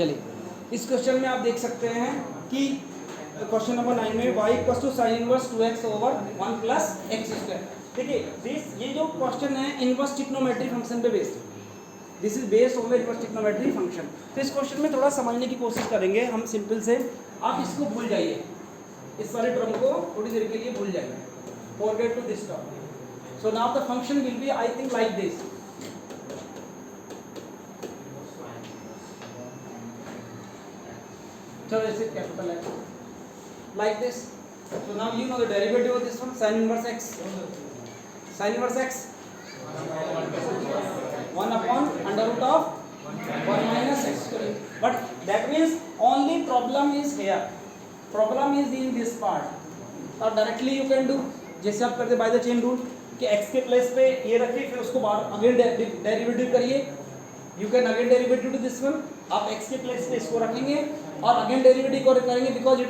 चलिए इस क्वेश्चन में आप देख सकते हैं कि क्वेश्चन नंबर 9 में y equal to sine inverse 2x over 1 plus x square. देखिए ये जो क्वेश्चन है इनवर्स ट्रिग्नोमेट्री फंक्शन पे बेस्ड है। This is based on the inverse trigonometry function. तो इस क्वेश्चन में थोड़ा समझने की कोशिश करेंगे हम। सिंपल से आप इसको भूल जाइए, इस वाले टर्म को थोड़ी देर के लिए भूल जाइए, forget to this term. So now the function will be I think like this. चलो ऐसे कैपिटल है like this. So now you know the derivative of this one, sin inverse x. Sin inverse x 1 upon under root of 1 minus x square. But that means only problem is here. Problem is in this part. और directly you can do जैसे आप करते by the chain rule कि x के place पे ये रखिए, फिर उसको बाहर अगेन डेरिवेटिव करिए. You can again derivative to this one. आप x के प्लेस पे इसको रखेंगे और अगेन डेरिवेटिव को करेंगे because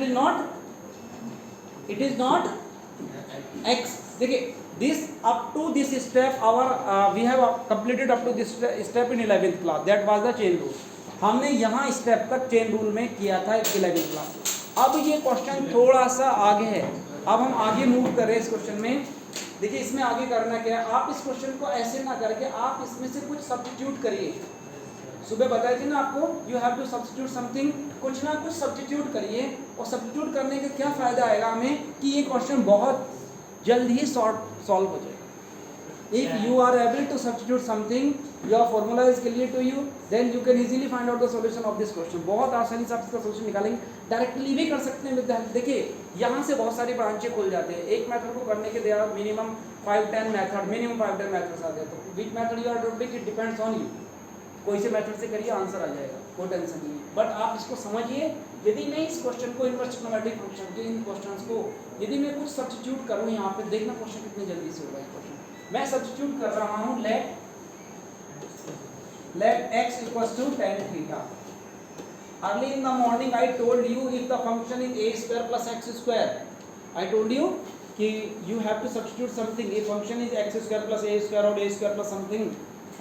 it is not x. देखिए this up to this step our we have completed up to this step in 11th class. That was the chain rule. हमने यहाँ स्टेप तक चेन रूल में किया था 11th class. अब ये question थोड़ा सा आगे है. अब हम आगे मूव कर रहे हैं इस क्वेश्चन में. देखिए इसमें आगे करना क्या है, आप इस क्वेश्चन को ऐसे ना करके आप इसमें से कुछ सब्स्टिट्यूट करिए. सुबह बताया थी ना आपको, you have to substitute something. कुछ ना कुछ सब्स्टिट्यूट करिए और सब्स्टिट्यूट करने का क्या फ़ायदा आएगा हमें कि ये क्वेश्चन बहुत जल्द ही सॉल्व हो जाएगा. If you are able to substitute something your formula is clear to you, then you can easily find out the solution of this question. बहुत आसानी से आप इसका सॉल्यूशन निकालेंगे. डायरेक्टली भी कर सकते हैं विद हेल्प. देखिए यहाँ से बहुत सारी ब्रांचें खुल जाते हैं. एक मेथड को करने के there are minimum 5-10 method, minimum 5-10 methods आते हैं. तो which method you are doing it depends on you. कोई से मेथड से करिए आंसर आ जाएगा, कोई टेंशन नहीं है. बट आप इसको समझिए. यदि मैं इस क्वेश्चन को इनवर्स ट्रिग्नोमेट्रिक फंक्शन के इन क्वेश्चंस को यदि मैं कुछ सब्स्टिट्यूट करूं यहाँ पे, देखना क्वेश्चन कितनी जल्दी से होगा. ये क्वेश्चन मैं सब्स्टिट्यूट कर रहा हूँ. Let x equals to tan theta. Early in the morning I told you if the function is a square plus x square, I told you कि you have to substitute something. A function is x square plus a square or a square plus something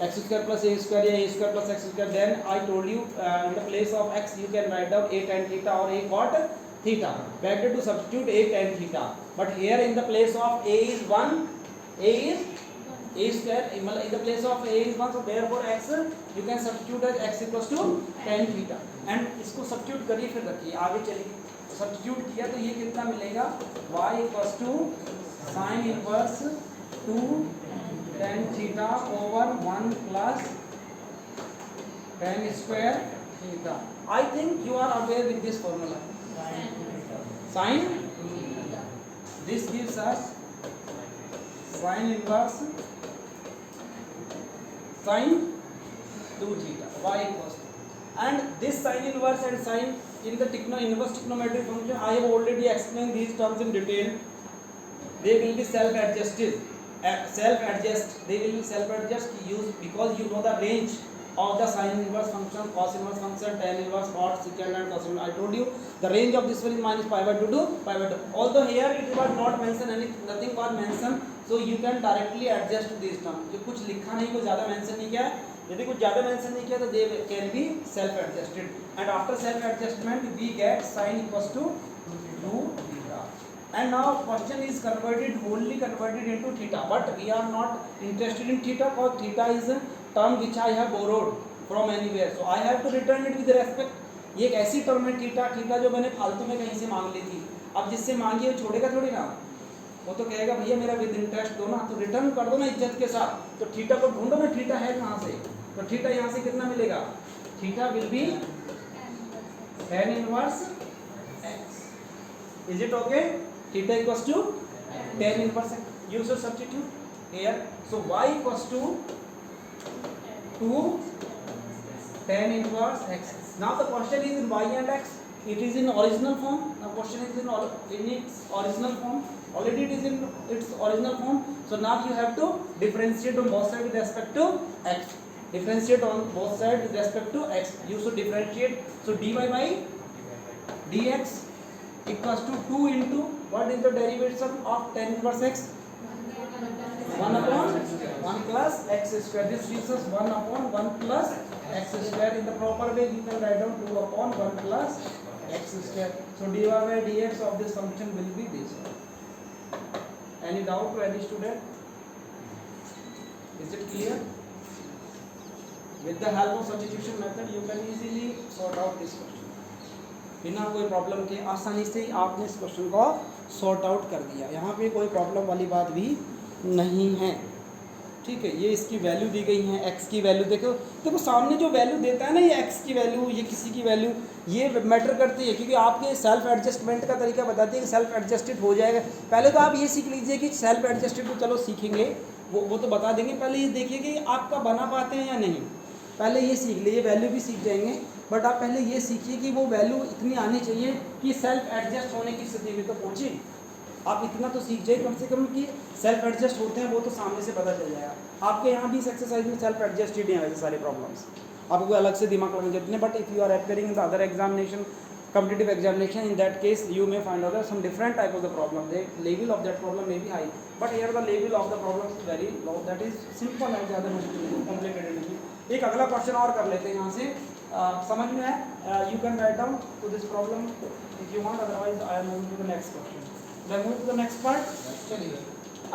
x square plus a square या a square plus x square, then I told you in the place of x you can write down a tan theta or a cot theta. Better to substitute a tan theta, but here in the place of a is 1, a is a square, in the place of a is 1, so therefore x you can substitute as x equals to tan theta. and इसको substitute करिए फिर रखिए आगे चलिए. substitute किया तो ये कितना मिलेगा, y equals to sin inverse 2 tan theta over 1 plus tan square theta. I think you are aware with this formula. Sin, this gives us sin inverse sin 2 theta y equals to, and this sin inverse and sin in the inverse trigonometric function I have already explained these terms in detail. They will be self-adjusted. They will be self-adjust use because you know the range of the sin inverse function, cos inverse function, tan inverse, cot secant and cos inverse. I told you the range of this one is minus pi by 2 to pi by 2. Although here it was not mentioned, nothing was mentioned, so you can directly adjust this term. जो कुछ लिखा नहीं, कुछ ज़्यादा mention नहीं किया है. यदि कुछ ज़्यादा मेंशन नहीं किया तो they can be self-adjusted, and after self-adjustment we get sin equals to 2 theta. And now question is wholly converted into theta, but we are not interested in theta because theta is a term which I have borrowed from anywhere, so I have to return it with respect. ये एक ऐसी term है theta जो मैंने फालतू में कहीं से मांग ली थी. अब जिससे मांगी वो छोड़ेगा थोड़ी ना, वो तो कहेगा भैया मेरा विद इंटरेस्ट दो ना, तो रिटर्न कर दो ना इज्जत के साथ. तो थीटा को ढूंढो ना, थीटा है कहाँ से. तो थीटा यहाँ से कितना मिलेगा, theta will be tan inverse x. Is it okay? theta equals to tan inverse x. You should substitute here. So y equals to 2 tan inverse x. Now the question is in y and x. It is in original form. Now question is in its original form. Already it is in its original form. So now you have to differentiate on both sides with respect to x. Differentiate on both sides with respect to x. You should differentiate. So dy by dx equals to 2 into what is the derivation of tan inverse x? 1 upon 1 plus x square. This gives us 1 upon 1 plus x x square. In the proper way you can write down 2 upon 1 plus x square. So dy by dx of this function will be this. Any doubt to any student? Is it clear? With the help of substitution method you can easily sort out this question. बिना कोई problem के आसानी से ही आपने इस question को sort out कर दिया. यहाँ पे कोई प्रॉब्लम वाली बात भी नहीं है. ठीक है, ये इसकी वैल्यू दी गई है. x की वैल्यू देखो सामने जो वैल्यू देता है ना, ये x की वैल्यू, ये किसी की वैल्यू, ये मैटर करती है क्योंकि आपके सेल्फ एडजस्टमेंट का तरीका बताती है कि सेल्फ एडजस्टेड हो जाएगा. पहले तो आप ये सीख लीजिए कि सेल्फ एडजस्टेड तो चलो सीखेंगे, वो तो बता देंगे. पहले ये देखिए कि आपका बना पाते हैं या नहीं. पहले ये सीख लीजिए, वैल्यू भी सीख जाएंगे, बट आप पहले ये सीखिए कि वो वैल्यू इतनी आनी चाहिए कि सेल्फ एडजस्ट होने की स्थिति में तो पहुँचे. आप इतना तो सीख जाइए कम से कम कि सेल्फ एडजस्ट होते हैं, वो तो सामने से पता चल जाएगा. आपके यहाँ भी इस एक्सरसाइज में सेल्फ एडजस्टेड हैं वैसे सारे प्रॉब्लम्स, आपको अलग से दिमाग लगाने जरूरत नहीं. But if you are appearing in the other examination, competitive examination, in that case you may find out some different type of the problem. The level of that problem may be high, but here the level of the problem is very low. That is simple है, ज़्यादा मुश्किल नहीं, complicated नहीं. एक अगला question और कर लेते हैं यहाँ से. समझ में है? You can write down to this problem if you want. Otherwise I am moving to the next question. Let's move to the next part. चलिए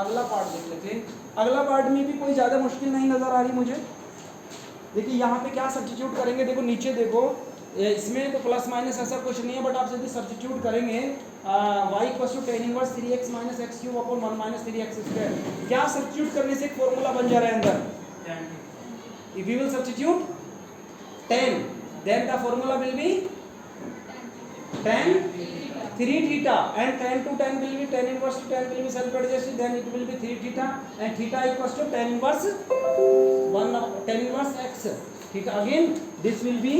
अगला पार्ट देख लेते हैं. अगला पार्ट में भी कोई ज़्यादा मुश्किल नहीं नज़र आ रही मुझे. देखिए यहाँ पे क्या सब्स्टिट्यूट करेंगे. देखो नीचे देखो, इसमें तो प्लस माइनस ऐसा कुछ नहीं है, बट आप यदि सब्स्टिट्यूट करेंगे y equal to tan inverse 3x minus x cube upon 1 minus 3x square. क्या सब्स्टिट्यूट करने से एक फॉर्मूला बन जा रहा है अंदर. If you will substitute tan, then the formula will be tan 3 theta, and tan to tan will be tan inverse to tan will be self adjusted, then it will be 3 theta, and theta equals to tan inverse 1 tan inverse x theta. Again this will be,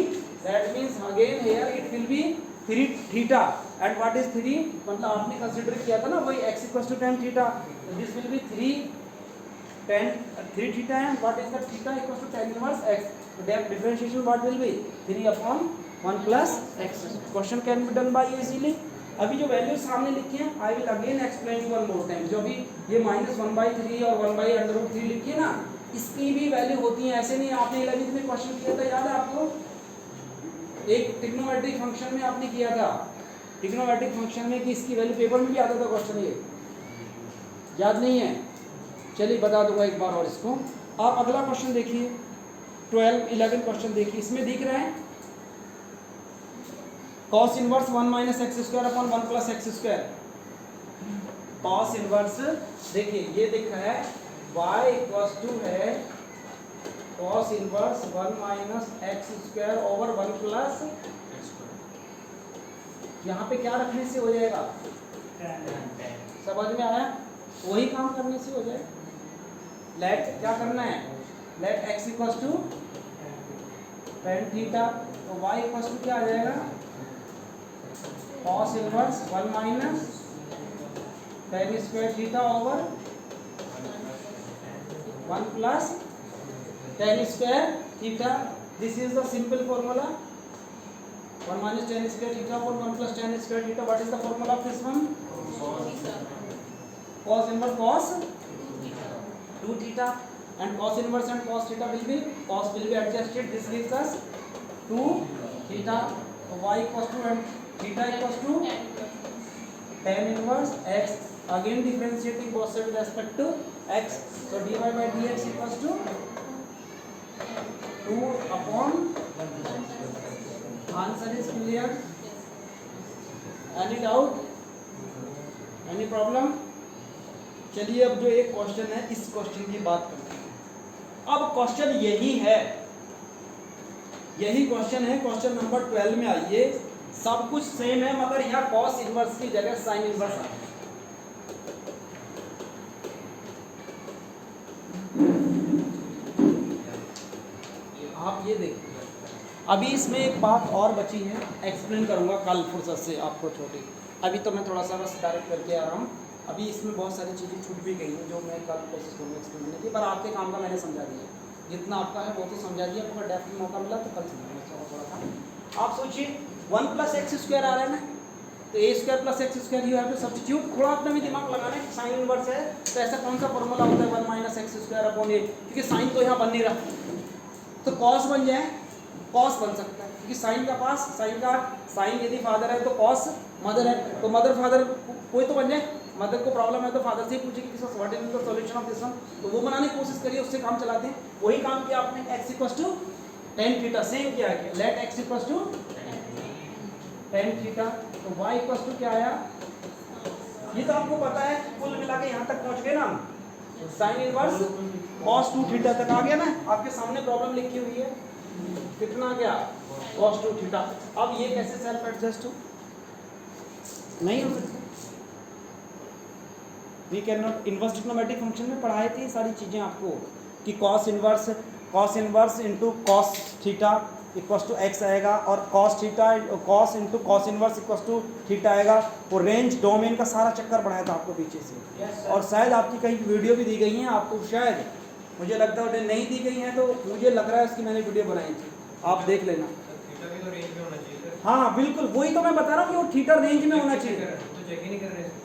that means again here it will be 3 theta, and what is 3 मतलब आपने consider किया था ना वही x equals to tan theta. This will be 3 theta, and what is the theta equals to tan inverse x. So their differentiation what will be 3 upon 1 plus x. Question can be done by easily. अभी जो value सामने लिखी है, I will again explain you one more time. जो अभी ये -1/3 और 1/√3 लिखी है ना, इसकी भी वैल्यू होती है. ऐसे नहीं, आपने 11th में क्वेश्चन किया था, याद है आपको? एक ट्रिग्नोमेट्रिक फंक्शन में आपने किया था, ट्रिग्नोमेट्रिक फंक्शन में कि इसकी वैल्यू पेपर में भी आता था क्वेश्चन. ये याद नहीं है? चलिए बता दूंगा एक बार और इसको. आप अगला क्वेश्चन देखिए, 11 क्वेश्चन देखिए. इसमें दिख रहा है cos inverse 1 minus x square upon 1 plus x square. cos inverse देखिए ये दिख रहा है y इक्वल्स टू है cos inverse 1 minus x square over 1 plus. यहाँ पे क्या रखने से हो जाएगा? समझ में आया? वही काम करने से हो जाएगा. लेट क्या करना है, let x equals to tan theta, तो y इक्वल्स टू क्या आ जाएगा? cos inverse 1 minus tan square theta over 1 plus tan square theta. This is the simple formula. 1 minus tan square theta upon 1 plus tan square theta. What is the formula of this one? Cos inverse cos 2 theta, and cos inverse and cos theta will be, cos will be adjusted. This gives us 2 theta. So y equals to and theta equals to tan inverse x. Again differentiating both sides with respect to x. So dy by dx equals to 2 upon. Answer is clear. Any doubt? Any problem? चलिए अब जो एक question है, इस question की बात करते हैं. अब क्वेश्चन यही है, यही क्वेश्चन है. क्वेश्चन नंबर 12 में आइए. सब कुछ सेम है, मगर यहाँ cos इनवर्स की जगह sin इनवर्स है. आप ये देखिए, अभी इसमें एक बात और बची है, एक्सप्लेन करूंगा कल फुर्सत से आपको छोटी. अभी तो मैं थोड़ा सा बस डायरेक्ट करके आ रहा हूँ. अभी इसमें बहुत सारी चीज़ें छूट भी गई हैं जो मैं कल कोशिश करूँगा एक्सप्लेन करने की, पर आपके काम का मैंने समझा दिया. जितना आपका है वो तो समझा दिया, अगर डेफिनेट मौका मिला तो कल समझाऊंगा थोड़ा था. आप सोचिए 1 प्लस एक्स स्क्वायर आ रहा है ना, तो a square plus x square you have to substitute. थोड़ा अपना भी दिमाग लगाना है. साइन इनवर्स है तो ऐसा कौन सा फॉर्मूला होता है 1 माइनस एक्स स्क्वायर अपॉन ए, क्योंकि साइन तो यहाँ बन नहीं रहा, तो कॉस बन जाए कॉस बन सकता है, क्योंकि साइन का पास साइन यदि फादर है तो कॉस मदर है, तो मदर फादर कोई तो बन जाए। मदर को प्रॉब्लम है तो फादर से ही पूछे कि what is the solution of this one, तो वो बनाने की कोशिश करिए, उससे काम चलाते हैं। वही काम किया आपने, x = tan थीटा, सेम किया है, लेट x = tan थीटा, तो y = क्या आया, ये तो आपको पता है, कुल मिला के यहाँ तक पहुँच गए ना, साइन इनवर्स cos 2 थीटा तक आ गया ना, आपके सामने प्रॉब्लम लिखी हुई है, कितना गया cos 2 थीटा। अब ये कैसे सेल्फ एडजस्ट हो, नहीं हो सकता, we can not. Inverse trigonometric function में पढ़ाए थे सारी चीज़ें आपको कि cos inverse into cos theta = x आएगा, और cos into cos inverse = theta आएगा। वो रेंज डोमेन का सारा चक्कर पढ़ाया था आपको पीछे से। और शायद आपकी कहीं वीडियो भी दी गई है आपको, शायद मुझे लगता है नहीं दी गई है, तो मुझे लग रहा है उसकी मैंने वीडियो बनाई थी, आप देख लेना। हाँ बिल्कुल, वही तो मैं बता रहा हूँ कि वो थीटा रेंज में होना चाहिए।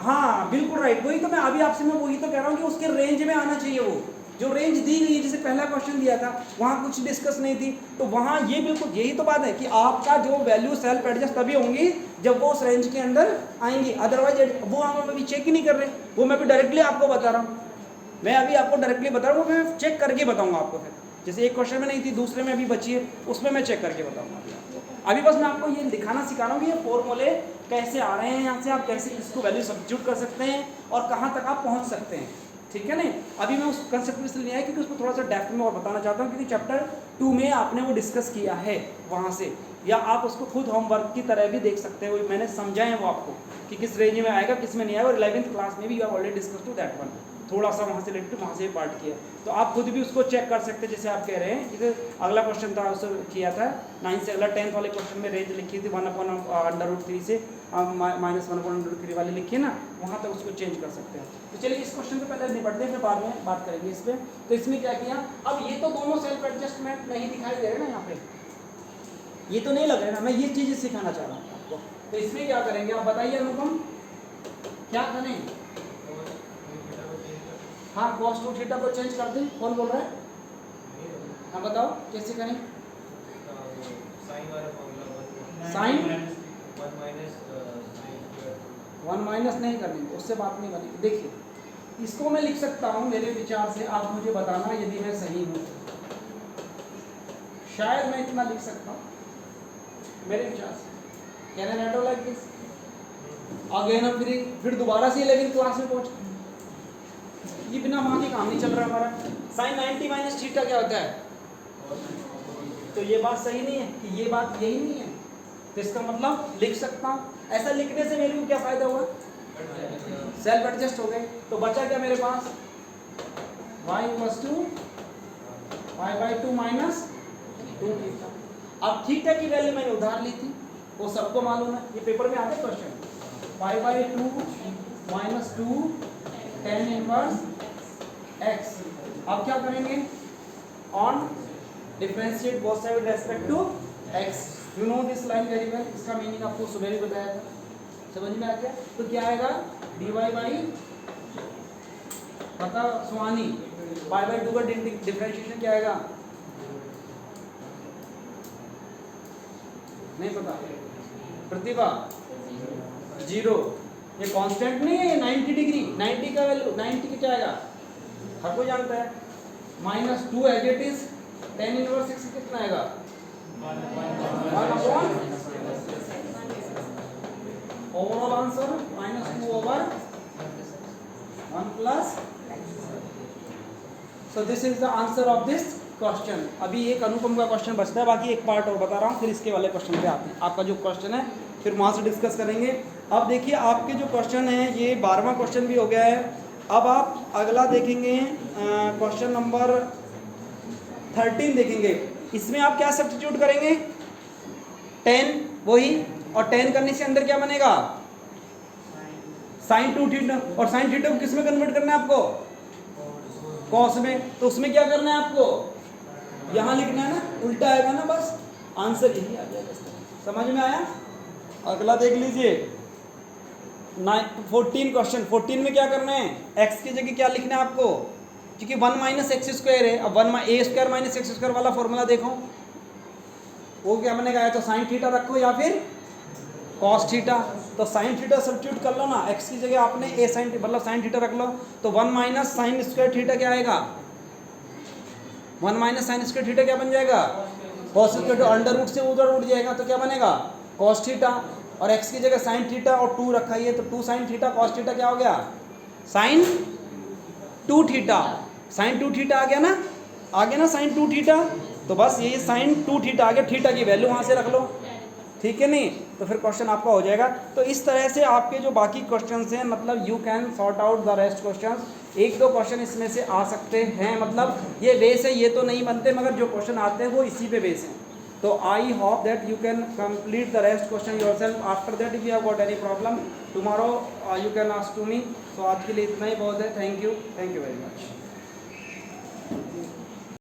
हाँ बिल्कुल राइट, वही तो मैं अभी आपसे मैं वही तो कह रहा हूँ कि उसके रेंज में आना चाहिए। वो जो रेंज दी गई है, जैसे पहला क्वेश्चन दिया था वहाँ कुछ डिस्कस नहीं थी, तो वहाँ ये बिल्कुल यही तो बात है कि आपका जो वैल्यू सेल्फ एडजस्ट तभी होंगी जब वो उस रेंज के अंदर आएंगी, अदरवाइज वो हम अभी चेक ही नहीं कर रहे। वो मैं भी डायरेक्टली आपको बता रहा हूँ, मैं अभी आपको डायरेक्टली बता रहा हूँ, मैं चेक करके बताऊँगा आपको। फिर जैसे एक क्वेश्चन में नहीं थी, दूसरे में अभी बची है, उसमें मैं चेक करके बताऊँगा अभी बस मैं आपको ये दिखाना सिखा रहा हूँ कि ये फॉर्मूले कैसे आ रहे हैं, यहाँ से आप कैसे इसको वैल्यू सब्स्टिट्यूट कर सकते हैं और कहाँ तक आप पहुँच सकते हैं, ठीक है ना। अभी मैं उस कंसेप्ट में इसलिए आया क्योंकि उसको थोड़ा सा डेप्थ में और बताना चाहता हूँ, क्योंकि चैप्टर 2 में आपने वो डिस्कस किया है वहाँ से, या आप उसको खुद होमवर्क की तरह भी देख सकते हैं। वो मैंने समझाया है वो आपको कि किस रेंज में आएगा, किस में नहीं आएगा, और 11th क्लास में भी you have already discuss to that one, थोड़ा सा वहाँ से रिलेटेड वहाँ से पार्ट किया, तो आप खुद भी उसको चेक कर सकते हैं। जैसे आप कह रहे हैं, जैसे अगला क्वेश्चन था उससे किया था 9 से, अगला 10th वाले क्वेश्चन में रेंज लिखी थी 1/√3 से -1/√3 वाली लिखी है ना, वहाँ तक उसको चेंज कर सकते हैं। तो चलिए इस क्वेश्चन पे पहले निपटते हैं, फिर बाद में बात करेंगे इस पर। तो इसमें क्या किया, अब ये तो दोनों सेल्फ एडजस्टमेंट नहीं दिखाई दे रहे ना यहाँ पे, ये तो नहीं लग रहा है ना, मैं ये चीज़ सिखाना चाह रहा हूँ आपको। तो इसमें क्या करेंगे आप बताइए अनुपम, क्या करें। हाँ cos 2 थीटा को चेंज कर दें, कौन बोल रहा है, हाँ बताओ कैसे करें। साइन 1 माइनस नहीं करनी, उससे बात नहीं बनेगी। देखिए इसको मैं लिख सकता हूँ मेरे विचार से, आप मुझे बताना यदि मैं सही हूँ, शायद मैं इतना लिख सकता हूँ मेरे विचार से। Can I not like this again, हम फिर दोबारा से 11th क्लास में पहुँच, ये बिना वहाँ के काम नहीं चल रहा हमारा। साइन 90 माइनस थीटा क्या होता है, तो ये बात सही नहीं है कि ये बात यही नहीं है, तो इसका मतलब लिख सकता हूँ। ऐसा लिखने से मेरे को क्या फायदा हुआ, सेल्फ एडजस्ट हो गए। तो बचा क्या मेरे पास, y = y/2 माइनस 2 थीटा। अब थीटा की वैल्यू मैंने उधार ली थी, वो सबको मालूम है, ये पेपर में आ गए question, y/2 minus 2 tan inverse x। अब क्या करेंगे, on differentiate both side with respect to x। You know this line very well, इसका मीनिंग आपको सुबह भी बताया था, समझ में आ गया। तो क्या आएगा, dy बाई पता सुहानी y/2 का डिफरेंशिएशन क्या आएगा, नहीं पता, प्रतिभा 0। ये कांस्टेंट नहीं है, 90 डिग्री, 90 का वैल्यू 90 की क्या आएगा, हर कोई जानता है, -2 as it is tan inverse x कितना आएगा, 1/, overall answer -2/1 plus. So this is the answer of this question. अभी एक अनुपम का क्वेश्चन बचता है, बाकी एक पार्ट और बता रहा हूँ, फिर इसके वाले क्वेश्चन पे आते हैं। आपका जो क्वेश्चन है फिर वहाँ से डिस्कस करेंगे। अब देखिए आपके जो क्वेश्चन है, ये 12वां क्वेश्चन भी हो गया है। अब आप अगला देखेंगे क्वेश्चन नंबर 13 देखेंगे। इसमें आप क्या सब्स्टिट्यूट करेंगे, 10 वही, और 10 करने से अंदर क्या बनेगा, साइन 2 थीटा, और साइन थीटा को किस में कन्वर्ट करना है आपको, कॉस में। तो उसमें क्या करना है आपको, यहाँ लिखना है ना, उल्टा आएगा ना, बस आंसर यही आ जाएगा। समझ में आया। अगला देख लीजिए 14 क्वेश्चन। 14 में क्या करना है, x की जगह क्या लिखना है आपको, क्योंकि 1 - x² है। अब 1 a² - x² वाला फॉर्मूला देखो, वो क्या बनेगा, या तो साइन थीटा रखो या फिर कॉस थीटा। तो साइन थीटा सब्स्टिट्यूट कर लो ना, एक्स की जगह आपने ए साइन मतलब साइन थीटा रख लो, तो 1 माइनस साइन स्क्वायर थीटा क्या आएगा, 1 माइनस साइन स्क्वायर थीटा क्या बन जाएगा, कॉस स्क्वायर, तो अंडर रूट से उधर उठ जाएगा तो क्या बनेगा कॉस थीटा, और एक्स की जगह साइन थीटा और 2 रखा ही है तो 2 साइन थीटा कॉस थीटा क्या हो गया साइन 2 थीटा, साइन 2 थीटा आ गया ना, आ गया ना साइन 2 थीटा। तो बस यही साइन 2 थीटा आ गया, थीटा की वैल्यू वहाँ से रख लो, ठीक है नहीं, तो फिर क्वेश्चन आपका हो जाएगा। तो इस तरह से आपके जो बाकी क्वेश्चंस हैं मतलब you can sort out the rest questions, एक दो क्वेश्चन इसमें से आ सकते हैं, मतलब ये बेस है, ये तो नहीं बनते मगर जो क्वेश्चन आते हैं वो इसी पे बेस हैं। तो I hope that you can complete the rest question yourself, after that if you have got any problem tomorrow you can ask to me. So आज के लिए इतना ही बहुत है, थैंक यू वेरी मच।